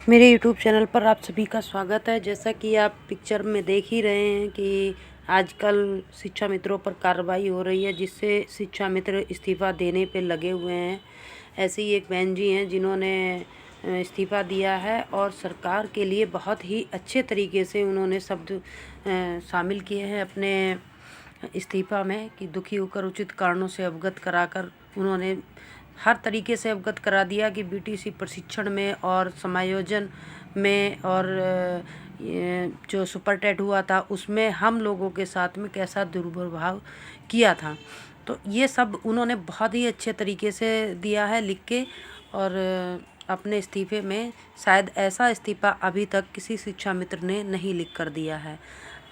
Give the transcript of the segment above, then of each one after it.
मेरे YouTube channel पर आप सभी का स्वागत है। जैसा कि आप पिक्चर में देख ही रहे हैं कि आजकल शिक्षा मित्रों पर कार्रवाई हो रही है, जिससे शिक्षा मित्र इस्तीफ़ा देने पे लगे हुए हैं। ऐसे ही एक बहन जी हैं जिन्होंने इस्तीफ़ा दिया है और सरकार के लिए बहुत ही अच्छे तरीके से उन्होंने शब्द शामिल किए हैं अपने इस्तीफ़ा में कि दुखी होकर उचित कारणों से अवगत कराकर उन्होंने हर तरीके से अवगत करा दिया कि बीटीसी प्रशिक्षण में और समायोजन में और जो सुपर टेट हुआ था उसमें हम लोगों के साथ में कैसा दुर्व्यवहार किया था। तो ये सब उन्होंने बहुत ही अच्छे तरीके से दिया है लिख के। और अपने इस्तीफ़े में शायद ऐसा इस्तीफ़ा अभी तक किसी शिक्षा मित्र ने नहीं लिख कर दिया है।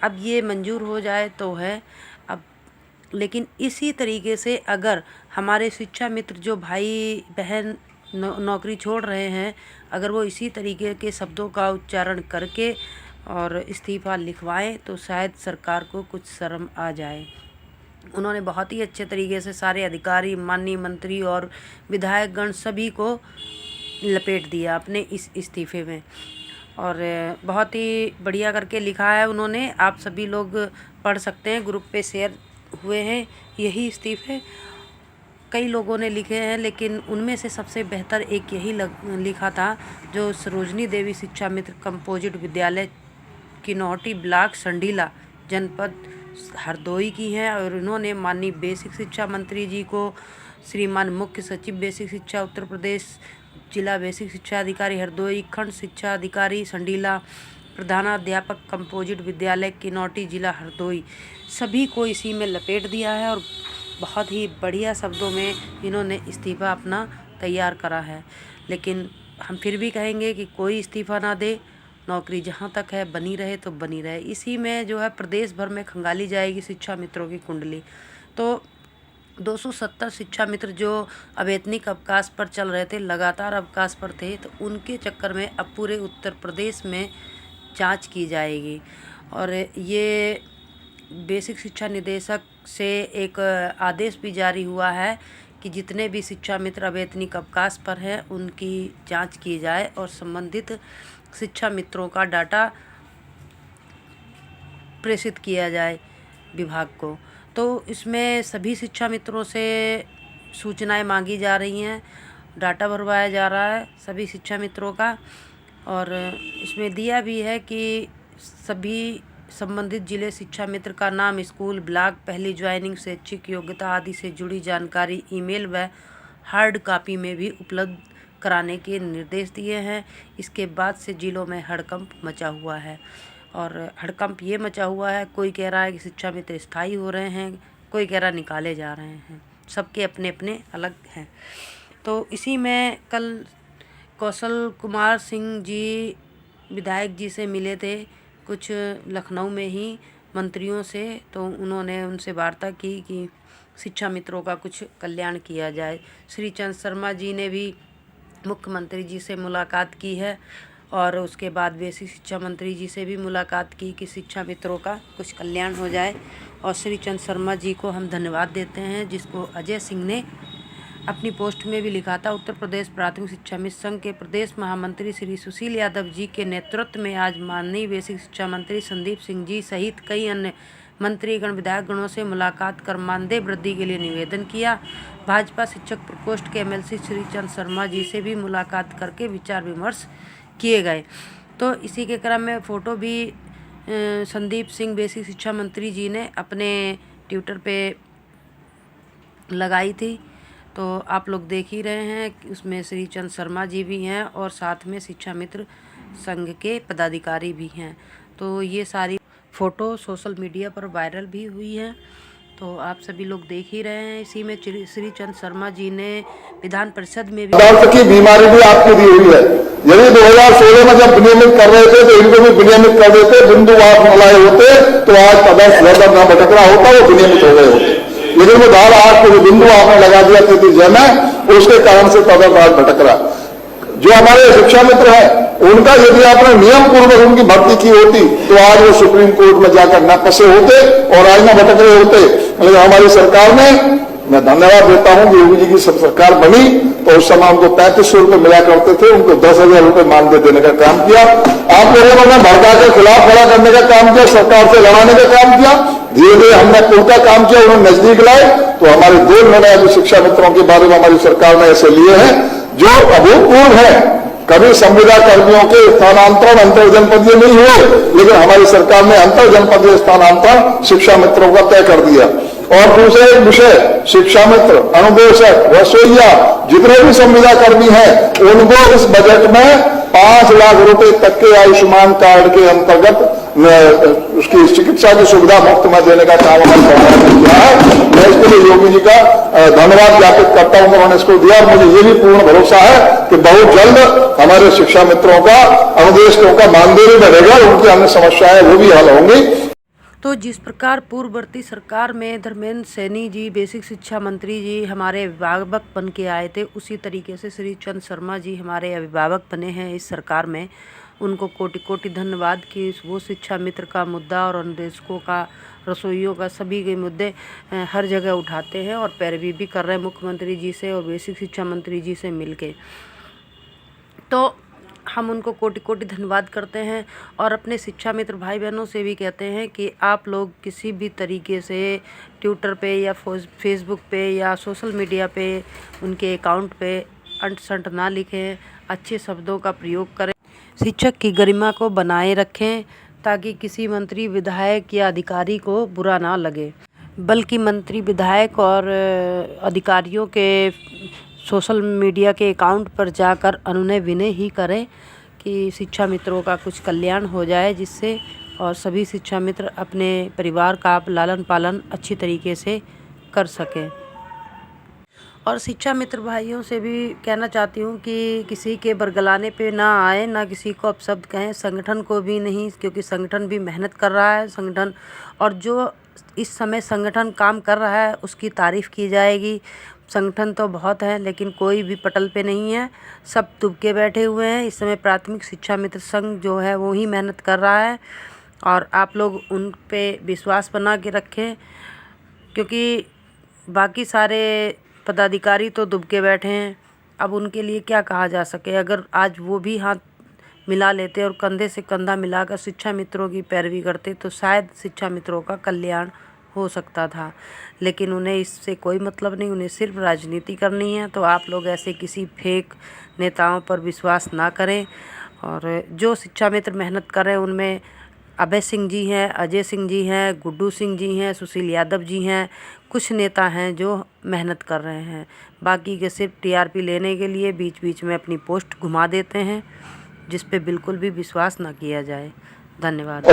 अब ये मंजूर हो जाए तो है। अब लेकिन इसी तरीके से अगर हमारे शिक्षा मित्र जो भाई बहन नौकरी छोड़ रहे हैं, अगर वो इसी तरीके के शब्दों का उच्चारण करके और इस्तीफ़ा लिखवाएं तो शायद सरकार को कुछ शर्म आ जाए। उन्होंने बहुत ही अच्छे तरीके से सारे अधिकारी, माननीय मंत्री और विधायकगण सभी को लपेट दिया अपने इस इस्तीफ़े में और बहुत ही बढ़िया करके लिखा है उन्होंने। आप सभी लोग पढ़ सकते हैं, ग्रुप पे शेयर हुए हैं यही इस्तीफ़े। कई लोगों ने लिखे हैं लेकिन उनमें से सबसे बेहतर एक यही लिखा था जो सरोजनी देवी शिक्षा मित्र कंपोजिट विद्यालय किनौटी ब्लॉक संडीला जनपद हरदोई की हैं। और इन्होंने माननीय बेसिक शिक्षा मंत्री जी को, श्रीमान मुख्य सचिव बेसिक शिक्षा उत्तर प्रदेश, जिला बेसिक शिक्षा अधिकारी हरदोई, खंड शिक्षा अधिकारी संडीला, प्रधानाध्यापक कंपोजिट विद्यालय किनौटी जिला हरदोई, सभी को इसी में लपेट दिया है और बहुत ही बढ़िया शब्दों में इन्होंने इस्तीफ़ा अपना तैयार करा है। लेकिन हम फिर भी कहेंगे कि कोई इस्तीफ़ा ना दे, नौकरी जहाँ तक है बनी रहे तो बनी रहे। इसी में जो है प्रदेश भर में खंगाली जाएगी शिक्षा मित्रों की कुंडली। तो 270 शिक्षा मित्र जो अवैतनिक अवकाश पर चल रहे थे, लगातार अवकाश पर थे, तो उनके चक्कर में अब पूरे उत्तर प्रदेश में जांच की जाएगी। और ये बेसिक शिक्षा निदेशक से एक आदेश भी जारी हुआ है कि जितने भी शिक्षा मित्र अवैतनिक अवकाश पर हैं उनकी जांच की जाए और संबंधित शिक्षा मित्रों का डाटा प्रेषित किया जाए विभाग को। तो इसमें सभी शिक्षा मित्रों से सूचनाएं मांगी जा रही हैं, डाटा भरवाया जा रहा है सभी शिक्षा मित्रों का। और इसमें दिया भी है कि सभी संबंधित जिले शिक्षा मित्र का नाम, स्कूल, ब्लॉक, पहली ज्वाइनिंग, शैक्षिक योग्यता आदि से जुड़ी जानकारी ईमेल व हार्ड कॉपी में भी उपलब्ध कराने के निर्देश दिए हैं। इसके बाद से जिलों में हड़कंप मचा हुआ है। और हड़कंप ये मचा हुआ है, कोई कह रहा है कि शिक्षा मित्र स्थायी हो रहे हैं, कोई कह रहा निकाले जा रहे हैं, सबके अपने अपने अलग हैं। तो इसी में कल कौशल कुमार सिंह जी विधायक जी से मिले थे कुछ लखनऊ में ही मंत्रियों से, तो उन्होंने उनसे वार्ता की कि शिक्षा मित्रों का कुछ कल्याण किया जाए। श्री चंद शर्मा जी ने भी मुख्यमंत्री जी से मुलाकात की है और उसके बाद बेसिक शिक्षा मंत्री जी से भी मुलाकात की कि शिक्षा मित्रों का कुछ कल्याण हो जाए। और श्री चंद शर्मा जी को हम धन्यवाद देते हैं, जिसको अजय सिंह ने अपनी पोस्ट में भी लिखा था। उत्तर प्रदेश प्राथमिक शिक्षा मित्र संघ के प्रदेश महामंत्री श्री सुशील यादव जी के नेतृत्व में आज माननीय बेसिक शिक्षा मंत्री संदीप सिंह जी सहित कई अन्य मंत्रीगण विधायकगणों से मुलाकात कर मानदेय वृद्धि के लिए निवेदन किया। भाजपा शिक्षक प्रकोष्ठ के एमएलसी श्री चंद शर्मा जी से भी मुलाकात करके विचार विमर्श किए गए। तो इसी के क्रम में फ़ोटो भी संदीप सिंह बेसिक शिक्षा मंत्री जी ने अपने ट्विटर पे लगाई थी, तो आप लोग देख ही रहे हैं। उसमें श्री चंद शर्मा जी भी हैं और साथ में शिक्षा मित्र संघ के पदाधिकारी भी हैं। तो ये सारी फ़ोटो सोशल मीडिया पर वायरल भी हुई हैं, तो आप सभी लोग देख ही रहे हैं। इसी में श्री चंद शर्मा जी ने विधान परिषद में भी की बीमारी भी आपको दी हुई है। यदि 2016 में जब विनियमित कर रहे थे तो इनको भी विनियमित कर देते, बिंदु आप मलाई होते तो आज पदस्थ न भटकरा होता, वो विनियमित हो गए होते। लेकिन वो धारा 8 को बिंदु आपने लगा दिया तृतीय में, उसके कारण से पदस्थ आज भटकरा। जो हमारे शिक्षा मित्र हैं उनका यदि आपने नियम पूर्वक उनकी भर्ती की होती तो आज वो सुप्रीम कोर्ट में जाकर न फंसे होते और आज न भटक रहे होते। लेकिन हमारी सरकार ने मैं धन्यवाद देता हूं कि योगी जी की सब सरकार बनी तो उस समय उनको 3500 रुपये मिला करते थे, उनको 10,000 रुपये मानदेय देने का काम किया। आप लोगों ने भड़का के खिलाफ खड़ा करने का काम किया, सरकार से लड़ाने का काम किया। धीरे धीरे हमने पुल का काम किया, उन्होंने नजदीक लाए। तो हमारे 2 निर्णय अभी शिक्षा मित्रों के बारे में हमारी सरकार ने ऐसे लिए हैं जो अभूतपूर्व है। कभी संविदा कर्मियों के स्थानांतरण अंतर जनपदीय नहीं हुए, लेकिन हमारी सरकार ने अंतर जनपदीय स्थानांतरण शिक्षा मित्रों का तय कर दिया। और दूसरा एक विषय, शिक्षा मित्र, अनुदेशक, रसोईया, जितने भी संविदा कर्मी हैं उनको इस बजट में 5 लाख रुपए तक के आयुष्मान कार्ड के अंतर्गत उसकी चिकित्सा की सुविधा मुफ्त में देने का काम हमारी सरकार ने किया है। मैं इसके लिए योगी जी का धन्यवाद ज्ञापित करता हूं, उन्होंने इसको दिया। और मुझे ये भी पूर्ण भरोसा है कि बहुत जल्द हमारे शिक्षा मित्रों का, अनुदेशकों का मानदेय भी बढ़ेगा, उनकी अन्य समस्याएं वो भी हल होंगी। तो जिस प्रकार पूर्ववर्ती सरकार में धर्मेंद्र सैनी जी बेसिक शिक्षा मंत्री जी हमारे अभिभावक बन के आए थे, उसी तरीके से श्री चंद शर्मा जी हमारे अभिभावक बने हैं इस सरकार में। उनको कोटि कोटि धन्यवाद कि वो शिक्षा मित्र का मुद्दा और अनुदेशकों का, रसोइयों का, सभी के मुद्दे हर जगह उठाते हैं और पैरवी भी कर रहे हैं मुख्यमंत्री जी से और बेसिक शिक्षा मंत्री जी से मिलके। तो हम उनको कोटि कोटि धन्यवाद करते हैं और अपने शिक्षा मित्र भाई बहनों से भी कहते हैं कि आप लोग किसी भी तरीके से ट्विटर पे या फेसबुक पे या सोशल मीडिया पे उनके अकाउंट पे अंट संट ना लिखें, अच्छे शब्दों का प्रयोग करें, शिक्षक की गरिमा को बनाए रखें ताकि किसी मंत्री, विधायक या अधिकारी को बुरा ना लगे। बल्कि मंत्री, विधायक और अधिकारियों के सोशल मीडिया के अकाउंट पर जाकर अनुनय विनय ही करें कि शिक्षा मित्रों का कुछ कल्याण हो जाए, जिससे और सभी शिक्षा मित्र अपने परिवार का लालन पालन अच्छी तरीके से कर सकें। और शिक्षा मित्र भाइयों से भी कहना चाहती हूँ कि किसी के बरगलाने पे ना आए, ना किसी को अपशब्द कहें, संगठन को भी नहीं, क्योंकि संगठन भी मेहनत कर रहा है। संगठन और जो इस समय संगठन काम कर रहा है उसकी तारीफ़ की जाएगी। संगठन तो बहुत है लेकिन कोई भी पटल पे नहीं है, सब दुबके बैठे हुए हैं। इस समय प्राथमिक शिक्षा मित्र संघ जो है वो ही मेहनत कर रहा है और आप लोग उन पे विश्वास बना के रखें, क्योंकि बाकी सारे पदाधिकारी तो दुबके बैठे हैं। अब उनके लिए क्या कहा जा सके। अगर आज वो भी हाथ मिला लेते और कंधे से कंधा मिलाकर शिक्षा मित्रों की पैरवी करते तो शायद शिक्षा मित्रों का कल्याण हो सकता था, लेकिन उन्हें इससे कोई मतलब नहीं, उन्हें सिर्फ राजनीति करनी है। तो आप लोग ऐसे किसी फेक नेताओं पर विश्वास ना करें। और जो शिक्षा मित्र मेहनत कर रहे हैं उनमें अभय सिंह जी हैं, अजय सिंह जी हैं, गुड्डू सिंह जी हैं, सुशील यादव जी हैं, कुछ नेता हैं जो मेहनत कर रहे हैं। बाकी के सिर्फ टीआरपी लेने के लिए बीच बीच में अपनी पोस्ट घुमा देते हैं, जिस पे बिल्कुल भी विश्वास ना किया जाए। धन्यवाद।